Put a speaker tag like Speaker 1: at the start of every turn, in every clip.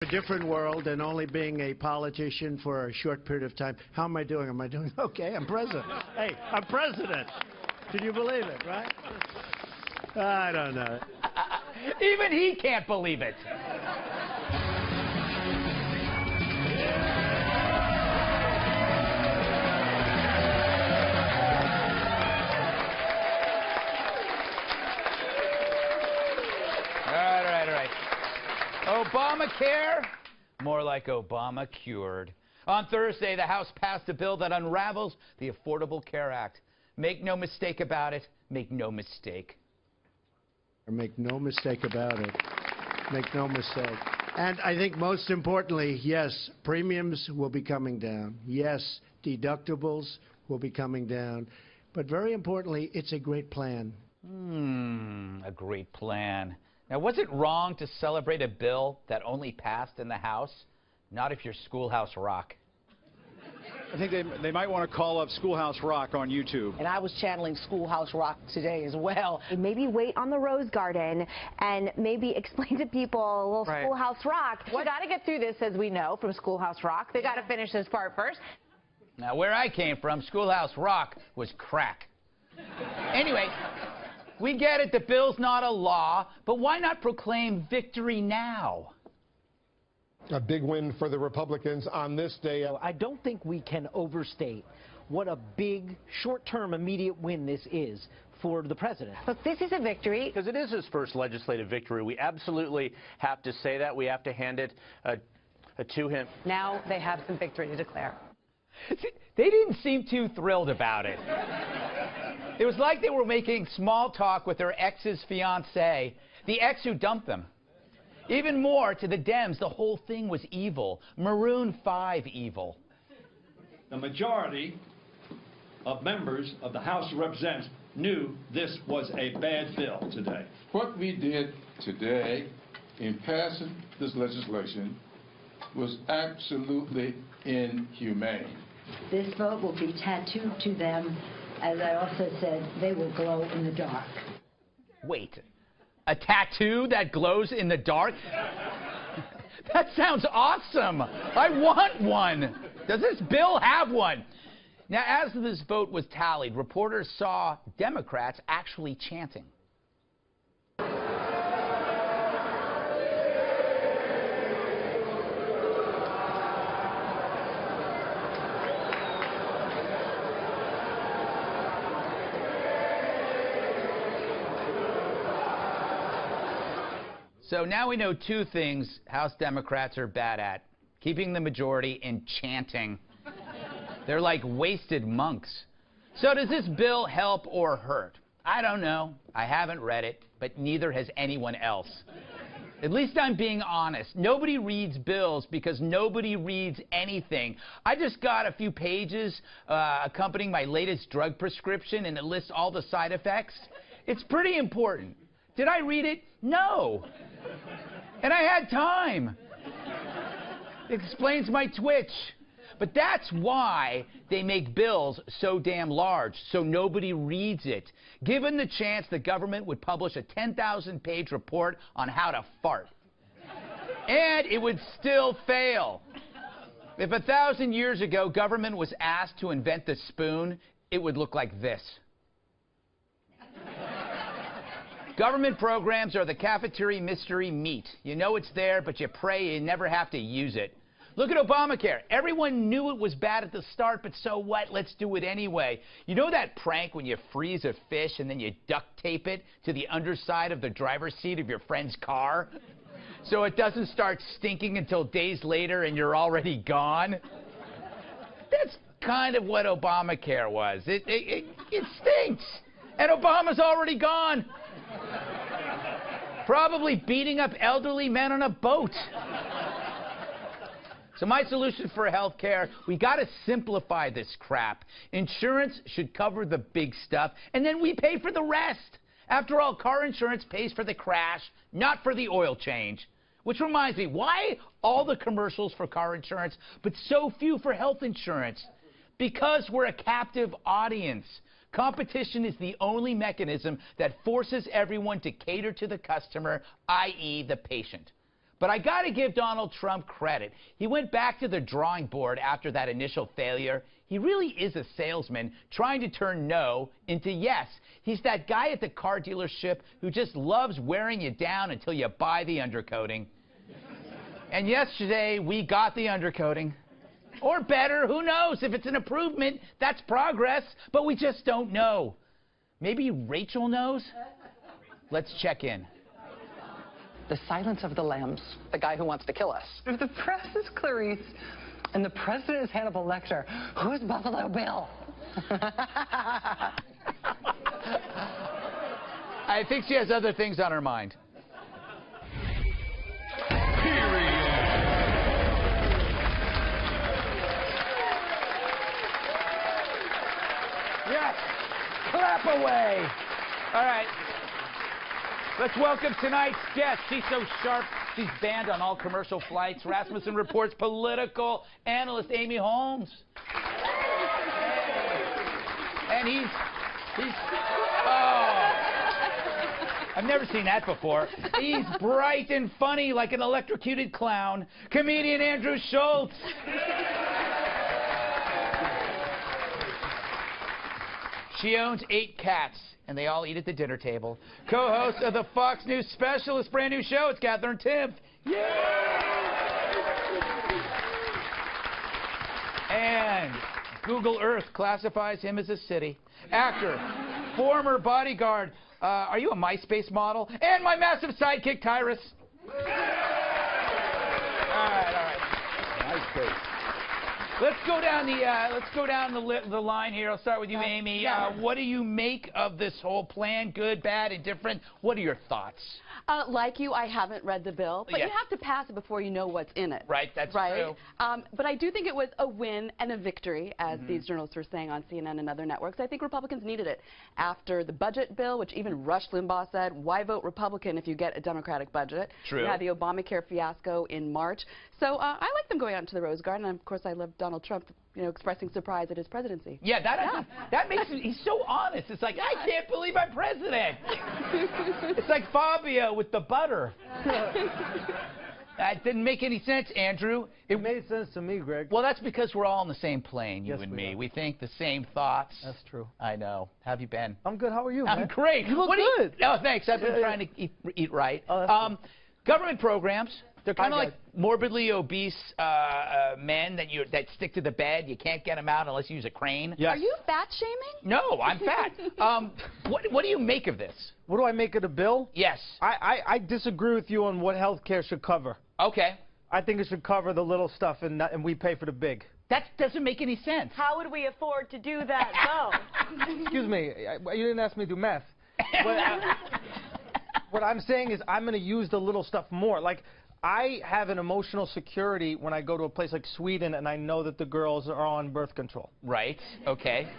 Speaker 1: A different world and only being a politician for a short period of time. How am I doing? Am I doing okay? I'm president. Hey, I'm president. Can you believe it, right? I don't know.
Speaker 2: Even he can't believe it. All right. Obamacare? More like Obama cured. On Thursday, the House passed a bill that unravels the Affordable Care Act. Make no mistake about it. Make no mistake.
Speaker 1: Make no mistake about it. Make no mistake. And I think most importantly, yes, premiums will be coming down. Yes, deductibles will be coming down. But very importantly, it's a great plan.
Speaker 2: A great plan. Now, was it wrong to celebrate a bill that only passed in the House? Not if you're Schoolhouse Rock.
Speaker 3: I think they might want to call up Schoolhouse Rock on YouTube.
Speaker 4: And I was channeling Schoolhouse Rock today as well.
Speaker 5: Maybe wait on the Rose Garden and maybe explain to people a little Schoolhouse Rock.
Speaker 4: We got to get through this, as we know, from Schoolhouse Rock. They got to finish this part first.
Speaker 2: Now, where I came from, Schoolhouse Rock was crack. Anyway, we get it, the bill's not a law, but why not proclaim victory now?
Speaker 6: A big win for the Republicans on this day.
Speaker 7: I don't think we can overstate what a big, short-term, immediate win this is for the president.
Speaker 5: Look, this is a victory.
Speaker 8: Because it is his first legislative victory. We absolutely have to say that. We have to hand it to him.
Speaker 4: Now they have some victory to declare.
Speaker 2: They didn't seem too thrilled about it. It was like they were making small talk with their ex's fiancée, the ex who dumped them. Even more, to the Dems, the whole thing was evil. Maroon 5 evil.
Speaker 9: The majority of members of the House of Representatives knew this was a bad bill today.
Speaker 10: What we did today in passing this legislation was absolutely inhumane.
Speaker 11: This vote will be tattooed to them. As I also said, they will glow in the dark.
Speaker 2: Wait. A tattoo that glows in the dark? That sounds awesome. I want one. Does this bill have one? Now, as this vote was tallied, reporters saw Democrats actually chanting. So now we know two things House Democrats are bad at: keeping the majority and chanting. They're like wasted monks. So does this bill help or hurt? I don't know. I haven't read it, but neither has anyone else. At least I'm being honest. Nobody reads bills because nobody reads anything. I just got a few pages accompanying my latest drug prescription, and it lists all the side effects. It's pretty important. Did I read it? No. And I had time. It explains my twitch. But that's why they make bills so damn large, so nobody reads it. Given the chance, the government would publish a 10,000-page report on how to fart. And it would still fail. If 1,000 years ago government was asked to invent the spoon, it would look like this. Government programs are the cafeteria mystery meat. You know it's there, but you pray you never have to use it. Look at Obamacare. Everyone knew it was bad at the start, but so what? Let's do it anyway. You know that prank when you freeze a fish and then you duct tape it to the underside of the driver's seat of your friend's car so it doesn't start stinking until days later and you're already gone? That's kind of what Obamacare was. It stinks, and Obama's already gone. Probably beating up elderly men on a boat. So my solution for health care, we got to simplify this crap. Insurance should cover the big stuff, and then we pay for the rest. After all, car insurance pays for the crash, not for the oil change. Which reminds me, why all the commercials for car insurance, but so few for health insurance? Because we're a captive audience. Competition is the only mechanism that forces everyone to cater to the customer, i.e. the patient. But I got to give Donald Trump credit. He went back to the drawing board after that initial failure. He really is a salesman trying to turn no into yes. He's that guy at the car dealership who just loves wearing you down until you buy the undercoating. And yesterday, we got the undercoating. Or better, who knows? If it's an improvement, that's progress. But we just don't know. Maybe Rachel knows? Let's check in.
Speaker 12: The silence of the lambs, the guy who wants to kill us.
Speaker 13: If the press is Clarice and the president is Hannibal Lecter, who's Buffalo Bill?
Speaker 2: I think she has other things on her mind. Yes, clap away. All right. Let's welcome tonight's guest. She's so sharp, she's banned on all commercial flights. Rasmussen Report's political analyst, Amy Holmes. And he's oh, I've never seen that before. He's bright and funny like an electrocuted clown. Comedian Andrew Schulz. She owns 8 cats, and they all eat at the dinner table. Co-host of the Fox News Specialist brand new show, it's Katherine Timpf. And Google Earth classifies him as a city. Actor, former bodyguard. Are you a MySpace model? And my massive sidekick, Tyrus. All right. MySpace. Let's go down the line here. I'll start with you, Amy. What do you make of this whole plan? Good, bad, indifferent? What are your thoughts?
Speaker 14: Like you, I haven't read the bill, but you have to pass it before you know what's in it.
Speaker 2: Right, that's true.
Speaker 14: But I do think it was a win and a victory, as these journalists were saying on CNN and other networks. I think Republicans needed it. After the budget bill, which even Rush Limbaugh said, why vote Republican if you get a Democratic budget?
Speaker 2: True.
Speaker 14: You had the Obamacare fiasco in March. So I like them going out into the Rose Garden, and of course I love Donald Trump, expressing surprise at his presidency.
Speaker 2: Yeah, that makes him, he's so honest. It's like, I can't believe I'm president. It's like Fabio with the butter. That didn't make any sense, Andrew.
Speaker 7: It made sense to me, Greg.
Speaker 2: Well, that's because we're all on the same plane, you
Speaker 7: Yes,
Speaker 2: and
Speaker 7: we
Speaker 2: me.
Speaker 7: are.
Speaker 2: We think the same thoughts.
Speaker 7: That's true.
Speaker 2: I know. How have you been?
Speaker 7: I'm good. How are you, man?
Speaker 2: I'm great.
Speaker 7: You look good.
Speaker 2: Oh, thanks. I've been trying to eat right.
Speaker 7: Oh,
Speaker 2: government programs. They're kind of like morbidly obese men that stick to the bed. You can't get them out unless you use a crane.
Speaker 7: Yes.
Speaker 14: Are you fat shaming?
Speaker 2: No, I'm fat. What do you make of this?
Speaker 7: What do I make of the bill?
Speaker 2: Yes.
Speaker 7: I disagree with you on what health care should cover.
Speaker 2: Okay.
Speaker 7: I think it should cover the little stuff, and we pay for the big.
Speaker 2: That doesn't make any sense.
Speaker 5: How would we afford to do that, though?
Speaker 7: Excuse me. You didn't ask me to do math. What I'm saying is I'm going to use the little stuff more. Like, I have an emotional security when I go to a place like Sweden and I know that the girls are on birth control.
Speaker 2: Right. Okay.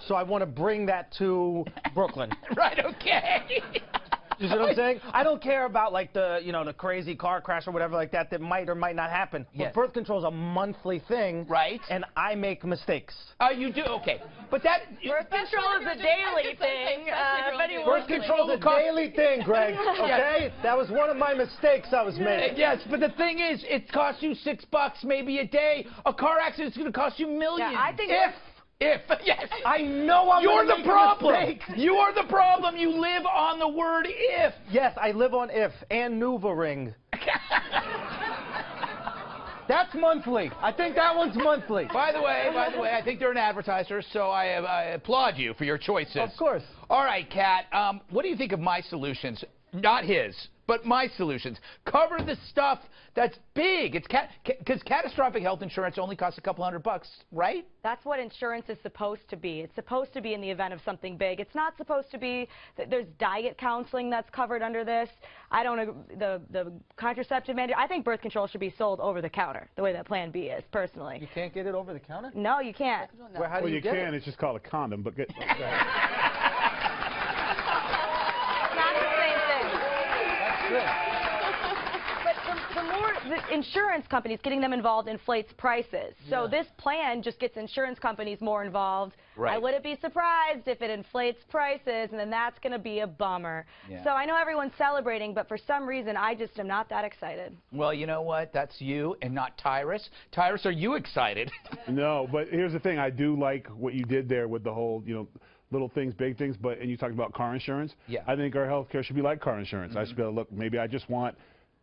Speaker 7: So I want to bring that to Brooklyn.
Speaker 2: Right. Okay.
Speaker 7: You see what I'm saying? I don't care about like the crazy car crash or whatever like that might or might not happen.
Speaker 2: Yes.
Speaker 7: But birth control is a monthly thing.
Speaker 2: Right.
Speaker 7: And I make mistakes.
Speaker 2: You do? Okay. But that
Speaker 5: Birth control is a daily thing.
Speaker 7: Birth control is a daily thing, Greg. Okay? That was one of my mistakes I was making.
Speaker 2: Yes, but the thing is, it costs you $6 maybe a day. A car accident's going to cost you millions.
Speaker 5: Yeah, I think
Speaker 2: If, yes.
Speaker 7: I know I'm
Speaker 2: You're
Speaker 7: gonna
Speaker 2: the
Speaker 7: make a
Speaker 2: problem.
Speaker 7: mistake.
Speaker 2: You are the problem. You live on the word if.
Speaker 7: Yes, I live on if and NuvaRing. That's monthly. I think that one's monthly.
Speaker 2: By the way, I think they're an advertiser, so I applaud you for your choices.
Speaker 7: Of course.
Speaker 2: All right, Kat, what do you think of my solutions? Not his, but my solutions. Cover the stuff that's big. It's because catastrophic health insurance only costs a couple $100, right?
Speaker 5: That's what insurance is supposed to be. It's supposed to be in the event of something big. It's not supposed to be that there's diet counseling that's covered under this. I don't agree. The contraceptive mandate. I think birth control should be sold over the counter, the way that Plan B is, personally.
Speaker 7: You can't get it over the counter?
Speaker 5: No, you can't.
Speaker 7: Well, how do you get it?
Speaker 3: It's just called a condom, but good.
Speaker 5: insurance companies, getting them involved inflates prices. So
Speaker 2: Yeah.
Speaker 5: this plan just gets insurance companies more involved.
Speaker 2: Right.
Speaker 5: I wouldn't be surprised if it inflates prices, and then that's going to be a bummer.
Speaker 2: Yeah.
Speaker 5: So I know everyone's celebrating, but for some reason, I just am not that excited.
Speaker 2: Well, you know what? That's you and not Tyrus. Tyrus, are you excited?
Speaker 15: No, but here's the thing. I do like what you did there with the whole, little things, big things, and you talked about car insurance.
Speaker 2: Yeah.
Speaker 15: I think our health care should be like car insurance. I should be able to look, maybe I just want,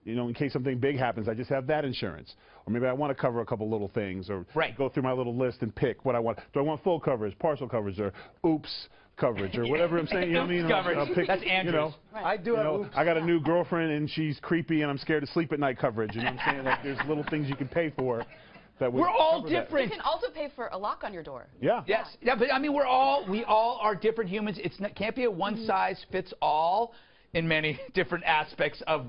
Speaker 15: in case something big happens, I just have that insurance. Or maybe I want to cover a couple little things, or go through my little list and pick what I want. Do I want full coverage, partial coverage, or oops coverage, or whatever I'm saying? You know what I mean?
Speaker 2: Coverage.
Speaker 15: I'll pick,
Speaker 2: That's Andrew's.
Speaker 7: I do have oops.
Speaker 15: I got a new girlfriend, and she's creepy, and I'm scared to sleep at night coverage. You know what I'm saying? Like, there's little things you can pay for.
Speaker 2: We're all different.
Speaker 14: You can also pay for a lock on your door.
Speaker 15: Yeah.
Speaker 2: Yes. Yeah, but I mean, we all are different humans. Can't be a one size fits all in many different aspects of